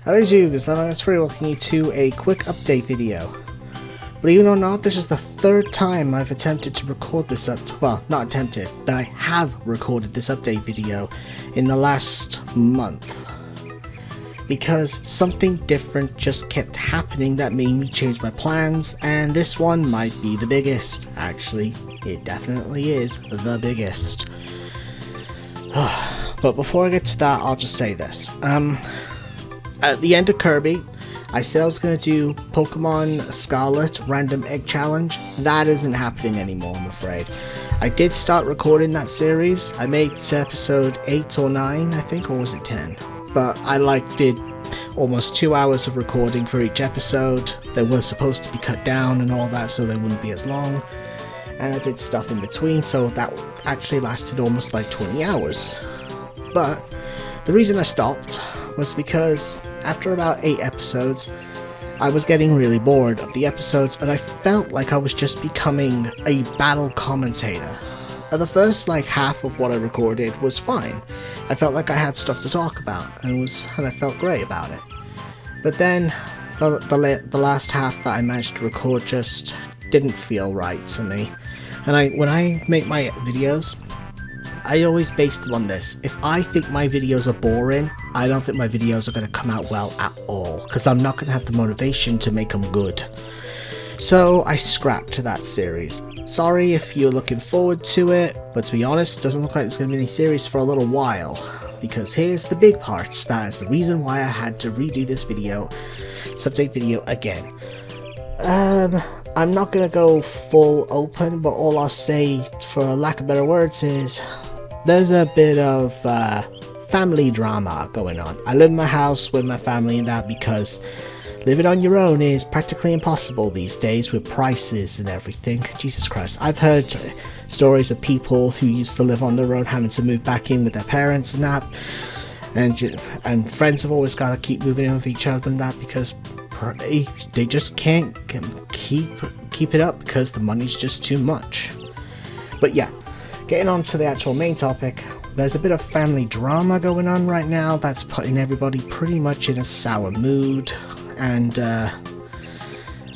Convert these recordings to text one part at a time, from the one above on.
Hello YouTube, it's Free welcoming you to a quick update video. Believe it or not, this is the third time I've attempted to record this well, not attempted, but I have recorded this update video in the last month. Because something different just kept happening that made me change my plans, and this one might be the biggest. Actually, it definitely is the biggest. But before I get to that, I'll just say this. At the end of Kirby, I said I was going to do Pokemon Scarlet Random Egg Challenge. That isn't happening anymore, I'm afraid. I did start recording that series. I made episode 8 or 9, I think, or was it 10? But I did almost 2 hours of recording for each episode. They were supposed to be cut down and all that, so they wouldn't be as long. And I did stuff in between, so that actually lasted almost like 20 hours. But the reason I stopped was because after about 8 episodes, I was getting really bored of the episodes, and I felt like I was just becoming a battle commentator. The first half of what I recorded was fine. I felt like I had stuff to talk about, and I felt great about it. But then the last half that I managed to record just didn't feel right to me. And when I make my videos, I always base them on this. If I think my videos are boring, I don't think my videos are going to come out well at all, because I'm not going to have the motivation to make them good. So I scrapped that series. Sorry if you're looking forward to it, but to be honest, it doesn't look like there's going to be any series for a little while, because here's the big parts. That is the reason why I had to redo this update video again. I'm not going to go full open, but all I'll say, for lack of better words, is there's a bit of family drama going on. I live in my house with my family and that, because living on your own is practically impossible these days with prices and everything. Jesus Christ. I've heard stories of people who used to live on their own having to move back in with their parents and that. And friends have always got to keep moving in with each other and that, because they just can't keep it up because the money's just too much. But yeah, getting on to the actual main topic, there's a bit of family drama going on right now that's putting everybody pretty much in a sour mood. And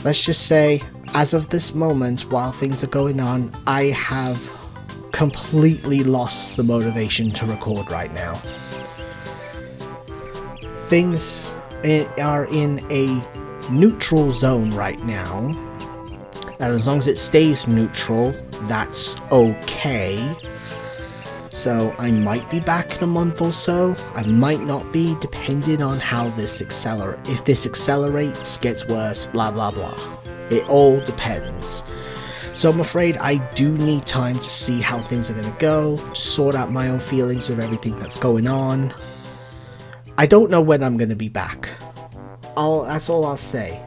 let's just say, as of this moment, while things are going on, I have completely lost the motivation to record right now. Things are in a neutral zone right now, and as long as it stays neutral, that's okay. So I might be back in a month or so, I might not be, depending on how this accelerates. If this accelerates, gets worse, blah blah blah. It all depends. So I'm afraid I do need time to see how things are going to go, to sort out my own feelings of everything that's going on. I don't know when I'm going to be back. That's all I'll say.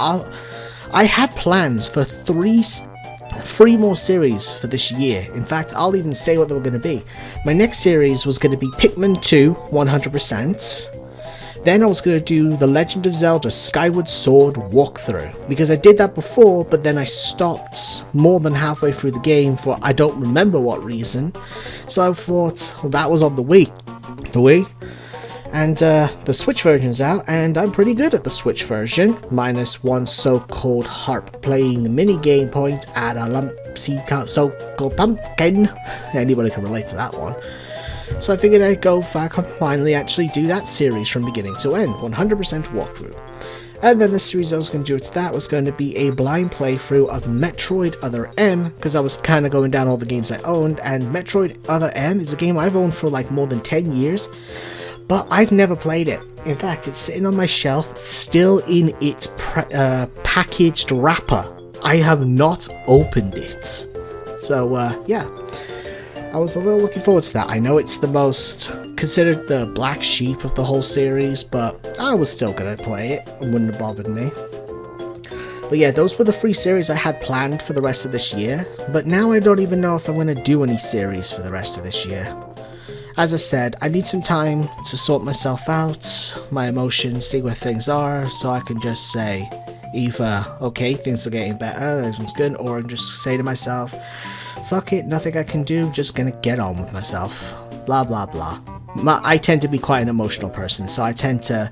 I had plans for three more series for this year. In fact, I'll even say what they were going to be. My next series was going to be Pikmin 2 100%. Then I was going to do The Legend of Zelda Skyward Sword walkthrough, because I did that before, but then I stopped more than halfway through the game for I don't remember what reason. So I thought, well, that was on the Wii. And the Switch version's out, and I'm pretty good at the Switch version, minus one so-called harp playing minigame point at a lumpy so-called pumpkin. Anybody can relate to that one. So I figured I'd go back and finally actually do that series from beginning to end, 100% walkthrough. And then the series I was going to do to that was going to be a blind playthrough of Metroid Other M, because I was kind of going down all the games I owned, and Metroid Other M is a game I've owned for more than 10 years. But I've never played it. In fact, it's sitting on my shelf, still in its packaged wrapper. I have not opened it. So, yeah. I was a little looking forward to that. I know it's the most considered the black sheep of the whole series, but I was still going to play it. It wouldn't have bothered me. But yeah, those were the 3 series I had planned for the rest of this year. But now I don't even know if I'm going to do any series for the rest of this year. As I said, I need some time to sort myself out, my emotions, see where things are, so I can just say either, okay, things are getting better, everything's good, or just say to myself, fuck it, nothing I can do, just gonna get on with myself. blah blah blah. I tend to be quite an emotional person, so I tend to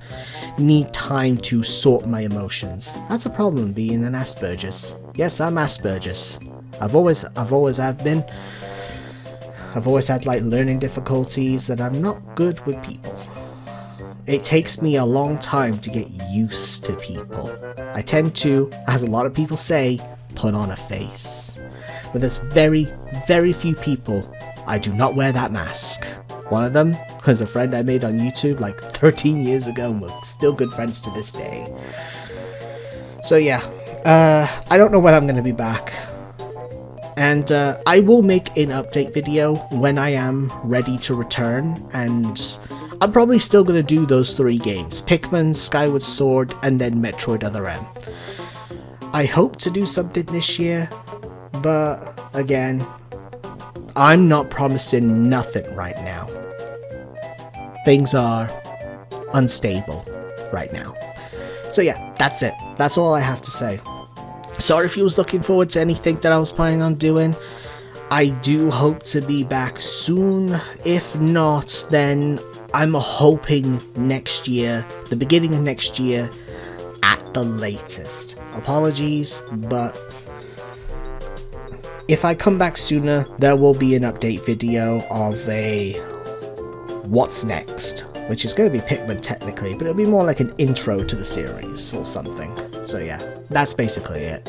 need time to sort my emotions. That's a problem being an Asperger's. Yes, I'm Asperger's. I've always have been. I've always had like learning difficulties, and I'm not good with people. It takes me a long time to get used to people. I tend to, as a lot of people say, put on a face. But there's very, very few people I do not wear that mask. One of them was a friend I made on YouTube like 13 years ago, and we're still good friends to this day. So yeah, I don't know when I'm going to be back. And I will make an update video when I am ready to return, and I'm probably still going to do those 3 games. Pikmin, Skyward Sword, and then Metroid Other M. I hope to do something this year, but again, I'm not promising nothing right now. Things are unstable right now. So yeah, that's it. That's all I have to say. Sorry if you was looking forward to anything that I was planning on doing. I do hope to be back soon. If not, then I'm hoping next year, the beginning of next year, at the latest. Apologies, but if I come back sooner, there will be an update video of a what's next, which is going to be Pikmin technically, but it'll be more like an intro to the series or something. So yeah, that's basically it.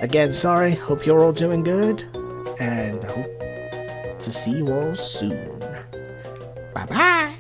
Again, sorry, hope you're all doing good, and hope to see you all soon. Bye bye!